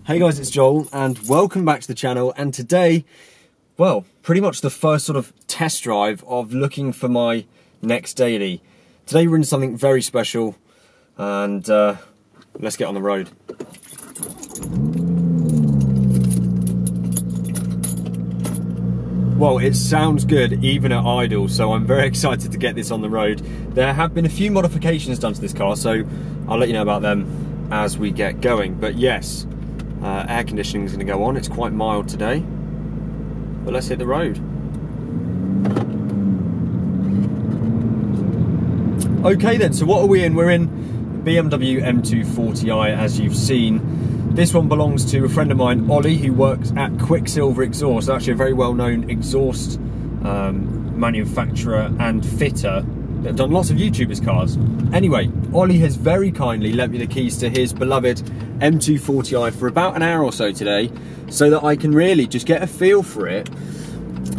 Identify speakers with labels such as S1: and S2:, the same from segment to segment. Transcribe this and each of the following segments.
S1: Hey guys, it's Joel and welcome back to the channel. And today, well, pretty much the first sort of test drive of looking for my next daily. Today we're in something very special and let's get on the road. Well, it sounds good even at idle, so I'm very excited to get this on the road. There have been a few modifications done to this car, so I'll let you know about them as we get going. But yes, air conditioning is going to go on. It's quite mild today, but let's hit the road. Okay then, so what are we in? We're in the BMW M240i, as you've seen. This one belongs to a friend of mine, Ollie, who works at Quicksilver Exhaust, actually a very well-known exhaust manufacturer and fitter that have done lots of YouTubers' cars. Anyway, Ollie has very kindly lent me the keys to his beloved M240i for about an hour or so today, so that I can really just get a feel for it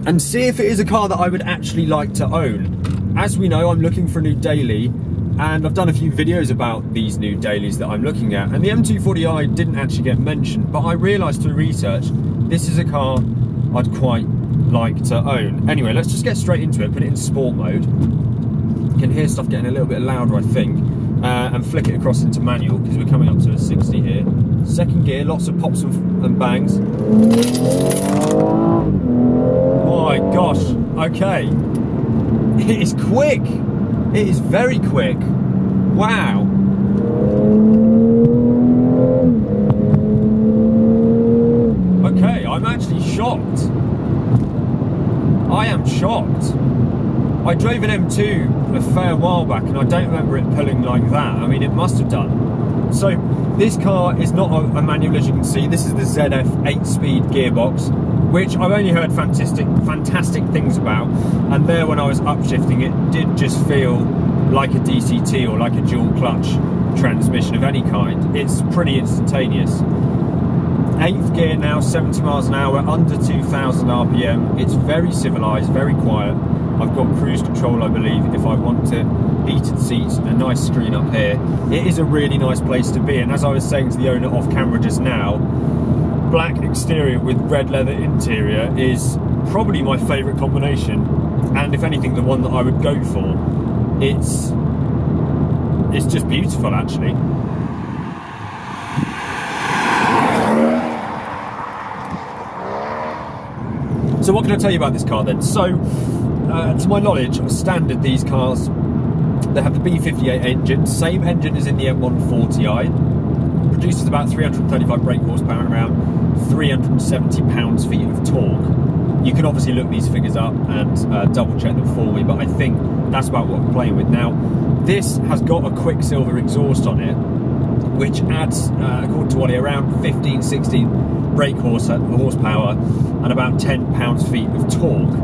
S1: and see if it is a car that I would actually like to own. As we know, I'm looking for a new daily, and I've done a few videos about these new dailies that I'm looking at, and the M240i didn't actually get mentioned, but I realised through research this is a car I'd quite like to own. Anyway, let's just get straight into it, put it in sport mode. You can hear stuff getting a little bit louder, I think, and flick it across into manual because we're coming up to a 60 here. Second gear, lots of pops and bangs. My gosh, okay. It is quick. It is very quick. Wow. Okay, I'm actually shocked. I am shocked. I drove an M2 a fair while back and I don't remember it pulling like that. I mean, it must have done. So this car is not a manual, as you can see. This is the ZF 8-speed gearbox, which I've only heard fantastic things about. And there, when I was upshifting, it did just feel like a DCT or like a dual clutch transmission of any kind. It's pretty instantaneous. 8th gear now, 70 miles an hour, under 2,000 RPM. It's very civilised, very quiet. I've got cruise control, I believe, if I want it. Heated seats, a nice screen up here. It is a really nice place to be, and as I was saying to the owner off camera just now, black exterior with red leather interior is probably my favourite combination, and if anything, the one that I would go for. It's just beautiful, actually. So what can I tell you about this car then? So, to my knowledge, standard these cars, they have the B58 engine, same engine as in the M140i, produces about 335 brake horsepower and around 370 pounds-feet of torque. You can obviously look these figures up and double check them for me, but I think that's about what we're playing with now. This has got a Quicksilver exhaust on it, which adds, according to Ollie, around 15-16 brake horsepower and about 10 pounds-feet of torque.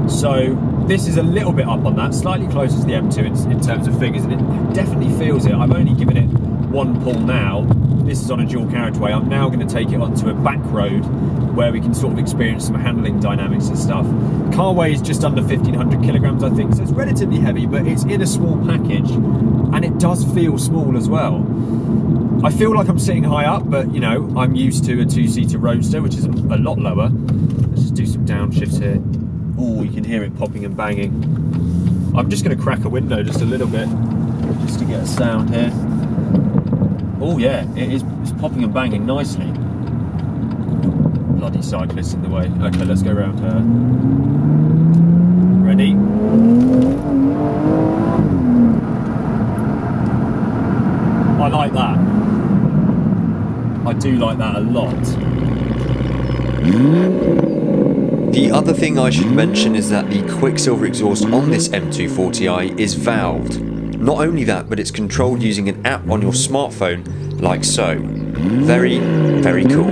S1: So this is a little bit up on that, slightly closer to the M2 in terms of figures, and it definitely feels it. I've only given it one pull now. This is on a dual carriageway. I'm now going to take it onto a back road where we can sort of experience some handling dynamics and stuff. The car weighs just under 1,500 kilograms, I think, so it's relatively heavy, but it's in a small package, and it does feel small as well. I feel like I'm sitting high up, but you know, I'm used to a two-seater roadster, which is a lot lower. Let's just do some downshifts here. Oh, you can hear it popping and banging. I'm just going to crack a window just a little bit, just to get a sound here. Oh yeah, it's popping and banging nicely. Bloody cyclist in the way. Okay, let's go around her. Ready? I like that. I do like that a lot.
S2: The other thing I should mention is that the Quicksilver exhaust on this M240i is valved. Not only that, but it's controlled using an app on your smartphone, like so. Very, very cool.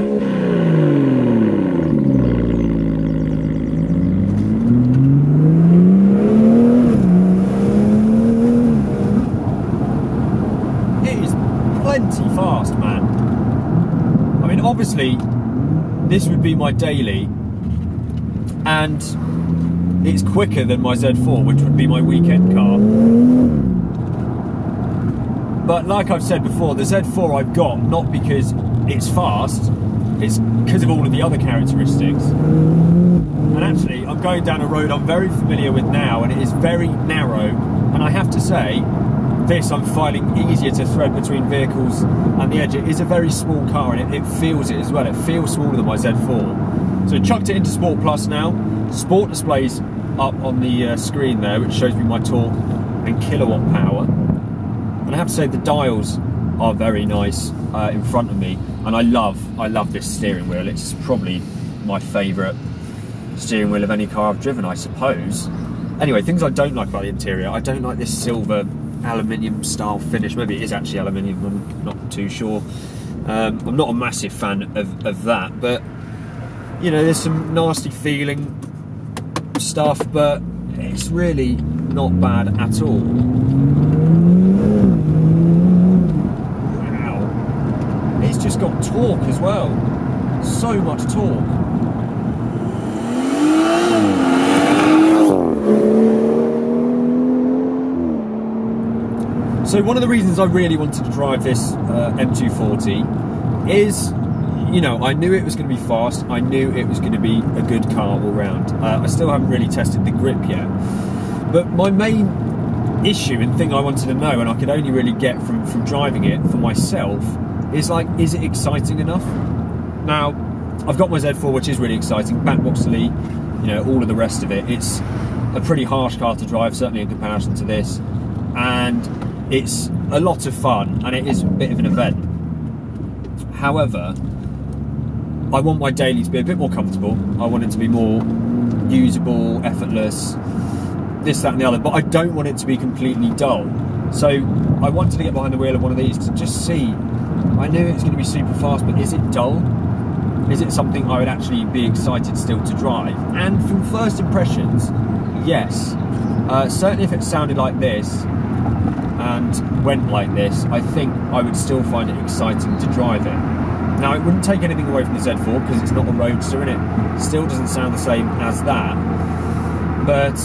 S1: It is plenty fast, man. I mean, obviously, this would be my daily, and it's quicker than my Z4, which would be my weekend car. But like I've said before, the Z4 I've got not because it's fast, it's because of all of the other characteristics. And actually, I'm going down a road I'm very familiar with now, and it is very narrow, and I have to say, this I'm finding easier to thread between vehicles and the edge. It is a very small car, and it feels it as well. It feels smaller than my Z4. So chucked it into Sport Plus now. Sport displays up on the screen there, which shows me my torque and kilowatt power. And I have to say the dials are very nice in front of me, and I love this steering wheel. It's probably my favourite steering wheel of any car I've driven, I suppose. Anyway, things I don't like about the interior. I don't like this silver aluminium style finish. Maybe it is actually aluminium, I'm not too sure. I'm not a massive fan of that, but you know, there's some nasty feeling stuff, but it's really not bad at all. Wow, it's just got torque as well, so much torque. So one of the reasons I really wanted to drive this M240 is, you know, I knew it was going to be fast, I knew it was going to be a good car all round. I still haven't really tested the grip yet, but my main issue and thing I wanted to know, and I could only really get from driving it for myself, is like, is it exciting enough? Now, I've got my Z4, which is really exciting, back boxily, you know, all of the rest of it. It's a pretty harsh car to drive, certainly in comparison to this, and it's a lot of fun, and it is a bit of an event. However, I want my daily to be a bit more comfortable. I want it to be more usable, effortless, this, that and the other, but I don't want it to be completely dull. So I wanted to get behind the wheel of one of these to just see. I knew it was going to be super fast, but is it dull? Is it something I would actually be excited still to drive? And from first impressions, yes. Certainly if it sounded like this and went like this, I think I would still find it exciting to drive it. Now, it wouldn't take anything away from the Z4 because it's not a roadster, and it still doesn't sound the same as that. But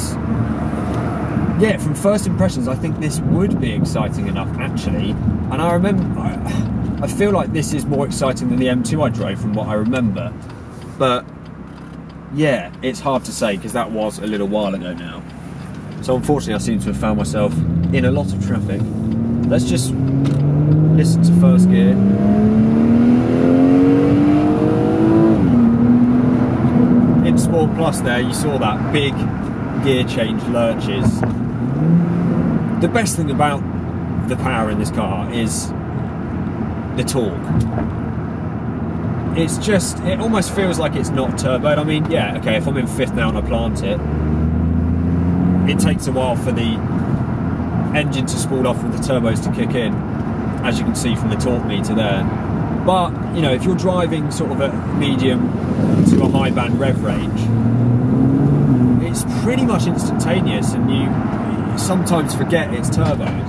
S1: yeah, from first impressions, I think this would be exciting enough, actually. And I remember, I feel like this is more exciting than the M2 I drove from what I remember. But yeah, it's hard to say because that was a little while ago now. So unfortunately, I seem to have found myself in a lot of traffic. Let's just listen to first gear. In Sport Plus there, you saw that big gear change lurches. The best thing about the power in this car is the torque. It's just, it almost feels like it's not turboed. I mean, yeah, okay, if I'm in fifth now and I plant it, it takes a while for the engine to spool off and the turbos to kick in, as you can see from the torque meter there. But, you know, if you're driving sort of a medium to a high band rev range, it's pretty much instantaneous, and you sometimes forget it's turboed.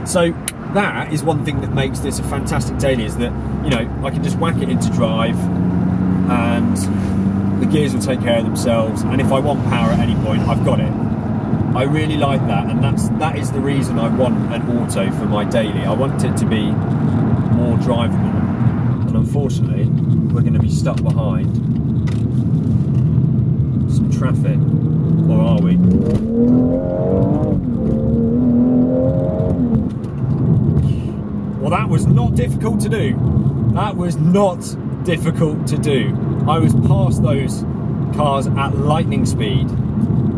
S1: So that is one thing that makes this a fantastic daily, is that, you know, I can just whack it into drive and the gears will take care of themselves, and if I want power at any point, I've got it. I really like that, and that is the reason I want an auto for my daily. I want it to be more drivable, and unfortunately we're going to be stuck behind some traffic, or are we? Well, that was not difficult to do. That was not difficult to do. I was past those cars at lightning speed.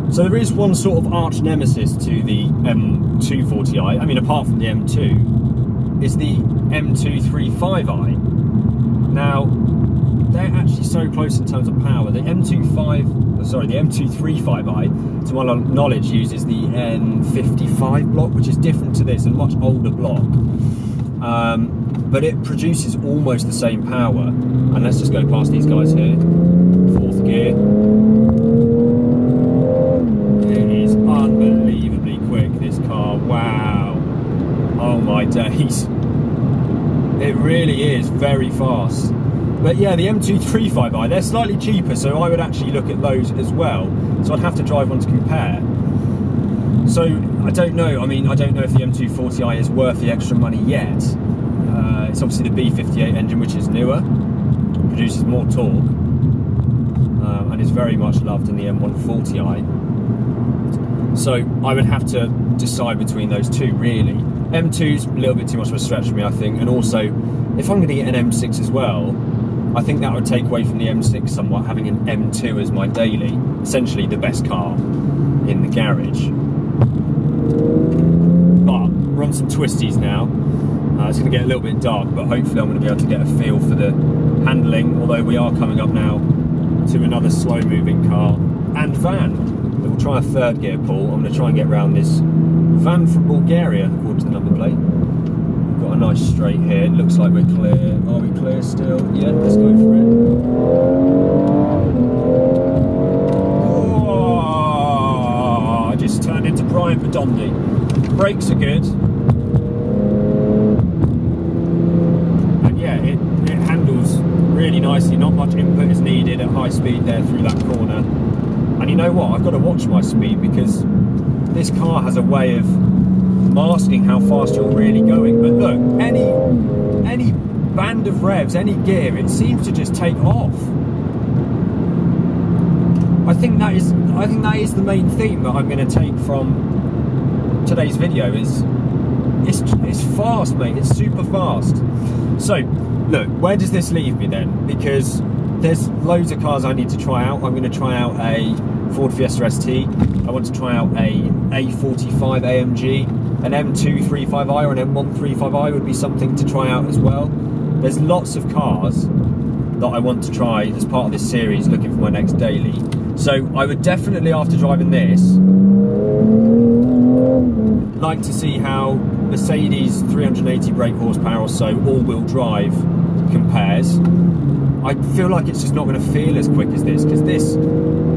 S1: So there is one sort of arch nemesis to the M240i, I mean apart from the M2, is the M235i. Now, they're actually so close in terms of power. The M235i, to my knowledge, uses the N55 block, which is different to this, a much older block. But it produces almost the same power. And let's just go past these guys here. Fourth gear. Unbelievably quick, this car. Wow, oh my days, it really is very fast. But yeah, the M235i, they're slightly cheaper, so I would actually look at those as well, so I'd have to drive one to compare. So I don't know, I mean, I don't know if the M240i is worth the extra money yet. It's obviously the B58 engine, which is newer, produces more torque, and is very much loved in the M140i. So I would have to decide between those two, really. M2's a little bit too much of a stretch for me, I think, and also if I'm going to get an M6 as well, I think that would take away from the M6 somewhat, having an M2 as my daily, essentially the best car in the garage. But we're on some twisties now. It's going to get a little bit dark, but hopefully I'm going to be able to get a feel for the handling, although we are coming up now to another slow moving car and van. We'll try a third gear pull. I'm going to try and get around this van from Bulgaria, according to the number plate. We've got a nice straight here. It looks like we're clear. Are we clear still? Yeah, let's go for it. Oh, I just turned into Brian Padondi. Brakes are good. And yeah, it handles really nicely. Not much input is needed at high speed there through that corner. And you know what? I've got to watch my speed, because this car has a way of masking how fast you're really going. But look, any band of revs, any gear, it seems to just take off. I think that is the main theme that I'm going to take from today's video. Is it's fast, mate. It's super fast. So look, where does this leave me then? Because there's loads of cars I need to try out. I'm going to try out a Ford Fiesta ST. I want to try out a A45 AMG. An M235i or an M135i would be something to try out as well. There's lots of cars that I want to try as part of this series, looking for my next daily. So I would definitely, after driving this, like to see how Mercedes 380 brake horsepower or so all-wheel drive compares. I feel like it's just not going to feel as quick as this, because this,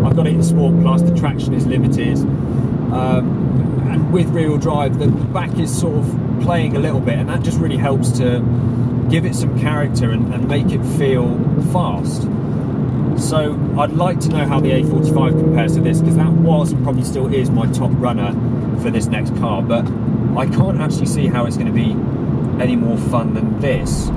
S1: I've got it in Sport Plus, the traction is limited, and with rear-wheel drive, the back is sort of playing a little bit, and that just really helps to give it some character and make it feel fast. So I'd like to know how the A45 compares to this, because that was and probably still is my top runner for this next car, but I can't actually see how it's going to be any more fun than this.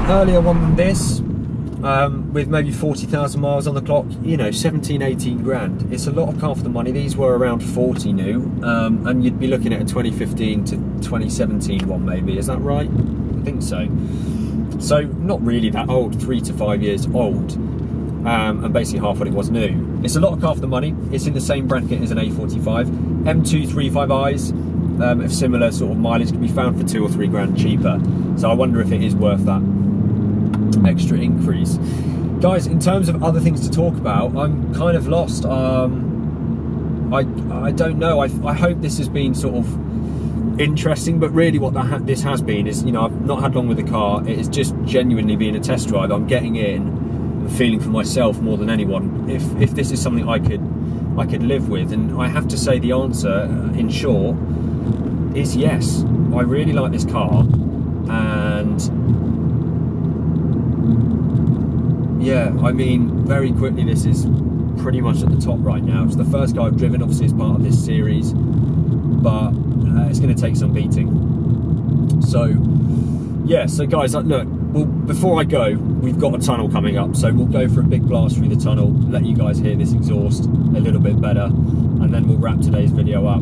S1: Earlier one than this, with maybe 40,000 miles on the clock, you know, 17, 18 grand. It's a lot of car for the money. These were around 40 new, and you'd be looking at a 2015 to 2017 one maybe, is that right? I think so. So not really that old, 3 to 5 years old, and basically half what it was new. It's a lot of car for the money. It's in the same bracket as an A45. M235i's of similar sort of mileage can be found for 2 or 3 grand cheaper. So I wonder if it is worth that extra increase. Guys, in terms of other things to talk about, I'm kind of lost. I don't know. I hope this has been sort of interesting, but really what this has been is, you know, I've not had long with the car. It has just genuinely been a test drive. I'm getting in and feeling for myself more than anyone if this is something I could live with. And I have to say the answer, in short, is yes. I really like this car, and yeah, I mean, very quickly, this is pretty much at the top right now. It's the first car I've driven, obviously, as part of this series, but it's going to take some beating. So, yeah, so guys, look, before I go, we've got a tunnel coming up, so we'll go for a big blast through the tunnel, let you guys hear this exhaust a little bit better, and then we'll wrap today's video up.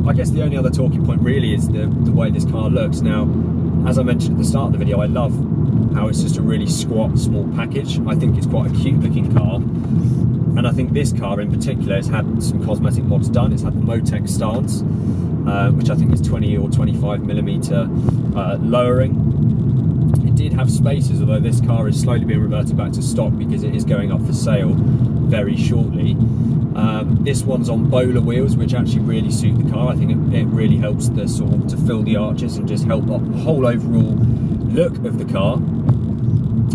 S1: I guess the only other talking point really is the way this car looks. Now, as I mentioned at the start of the video, I love how it's just a really squat, small package. I think it's quite a cute looking car, and I think this car in particular has had some cosmetic mods done. It's had the Motec stance, which I think is 20 or 25mm lowering. It did have spacers, although this car is slowly being reverted back to stock because it is going up for sale very shortly. This one's on bowler wheels, which actually really suit the car. I think it really helps the sort of to fill the arches and just help the whole overall look of the car.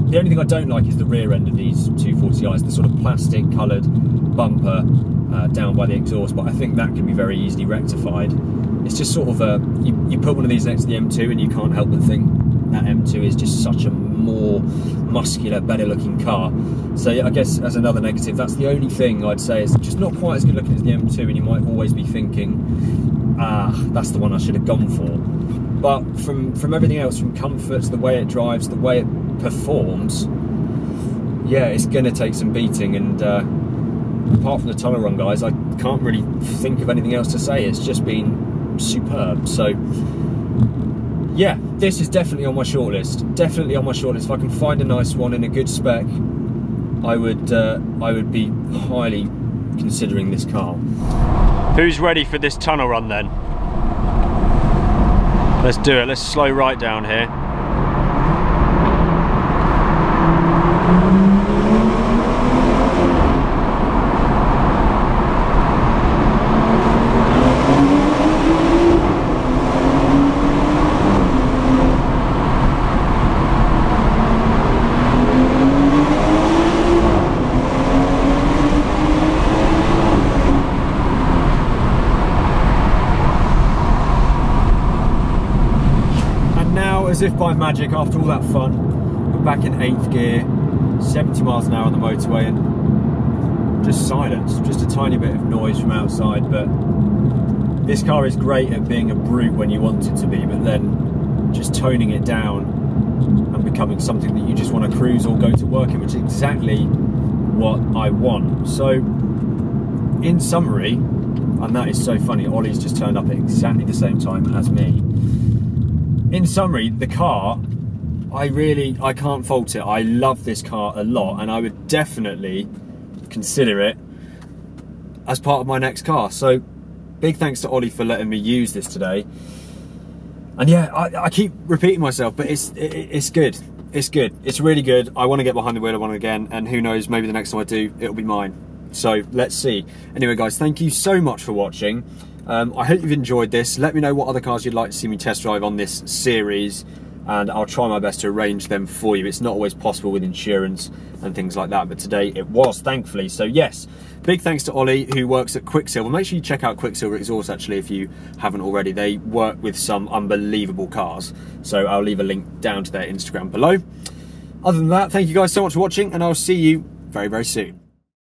S1: The only thing I don't like is the rear end of these 240i's, the sort of plastic coloured bumper down by the exhaust, but I think that can be very easily rectified. It's just sort of you put one of these next to the M2 and you can't help but think that M2 is just such a more muscular, better looking car. So I guess as another negative, that's the only thing I'd say is just not quite as good looking as the M2, and you might always be thinking, that's the one I should have gone for. But from everything else, from comforts, the way it drives, the way it performs, yeah, it's going to take some beating. And apart from the tunnel run, guys, I can't really think of anything else to say. It's just been superb. So yeah, this is definitely on my shortlist. Definitely on my shortlist. If I can find a nice one in a good spec, I would be highly considering this car. Who's ready for this tunnel run then? Let's do it. Let's slow right down here. As if by magic, after all that fun, we're back in 8th gear, 70 miles an hour on the motorway, and just silence, just a tiny bit of noise from outside. But this car is great at being a brute when you want it to be, but then just toning it down and becoming something that you just want to cruise or go to work in, which is exactly what I want. So in summary, and that is so funny, Ollie's just turned up at exactly the same time as me. In summary, the car, I can't fault it. I love this car a lot, and I would definitely consider it as part of my next car. So big thanks to Ollie for letting me use this today. And yeah, I keep repeating myself, but it's good. It's good. It's really good. I want to get behind the wheel of one again, and who knows, maybe the next time I do, it'll be mine. So let's see. Anyway, guys, thank you so much for watching. I hope you've enjoyed this. Let me know what other cars you'd like to see me test drive on this series, and I'll try my best to arrange them for you. It's not always possible with insurance and things like that, but today it was, thankfully. So yes, big thanks to Ollie, who works at Quicksilver. Make sure you check out Quicksilver Exhaust, actually, if you haven't already. They work with some unbelievable cars, so I'll leave a link down to their Instagram below. Other than that, thank you guys so much for watching, and I'll see you very, very soon.